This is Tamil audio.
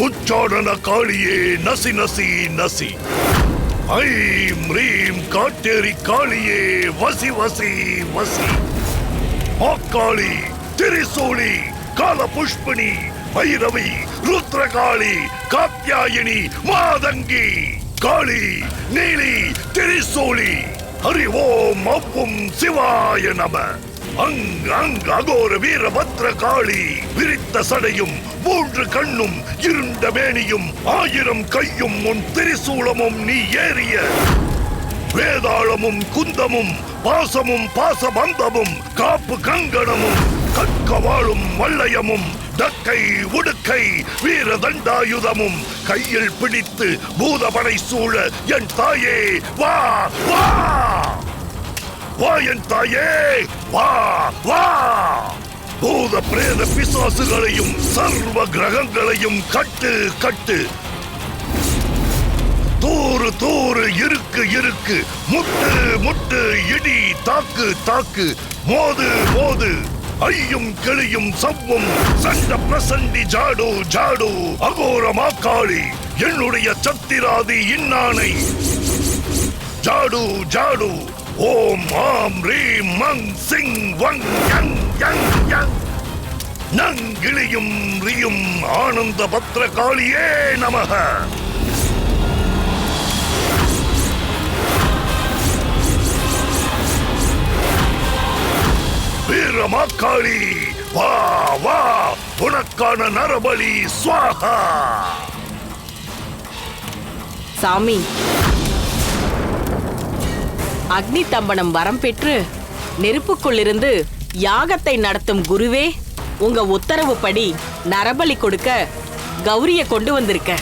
முச்சாடன காளியே நசி நசி நசி. ஐம் ரீம் காட்டேரி காளியே வசி வசி வசி. மாக்காளி, திரிசூலி, கால புஷ்பினி, பைரவி, ருத்ரகாளி, காத்யாயினி, மாதங்கி, காளி, நீலி, திரிசூலி. ஹரி ஓம் அவ்வும் சிவாய நம. அங் அங் அகோர வீரபத்ர காளி. விரித்த சடையும் 3 கண்ணும் இருண்ட மேனியும் 1000 கையும் உன் திரிசூலமும் நீ ஏறிய வேதாளமும் குந்தமும் பாசமும் பாசபந்தமும் காப்பு கங்கணமும் கற்கவாளும் வல்லயமும் டக்கை உடுக்கை வீர தண்டாயுதமும் கையில் பிடித்து பூதபடை சூழ என் தாயே வா வா வா. என் தாயே வா வா. பூத பிரேத பிசாசுகளையும் சர்வ கிரகங்களையும் கட்டு கட்டு. தூறு தூறு இருக்கு இருக்கு. முட்டு முட்டு இடி தாக்கு தாக்கு. மோது மோது. ஐயும் கிளியும் சவ்வும் சண்ட பிரசண்டி ஜாடு ஜாடு. அகோர மாக்காளி என்னுடைய சத்திராதி இன்னானை ஜாடு ஜாடு. ஓம் ஆம் ரீம் மங் சிங் வங் யங் யங் யங். நங்கிளியும் ரியும் ஆனந்த பத்ர காளியே நமக. வீரமாக்காளி வா வா. உனக்கான நரபலி ஸ்வாஹா. சாமி, அக்னி தம்பனம் வரம் பெற்று நெருப்புக்குள்ளிருந்து யாகத்தை நடத்தும் குருவே, உங்க உத்தரவுப்படி நரபலி கொடுக்க கௌரிய கொண்டு வந்திருக்க.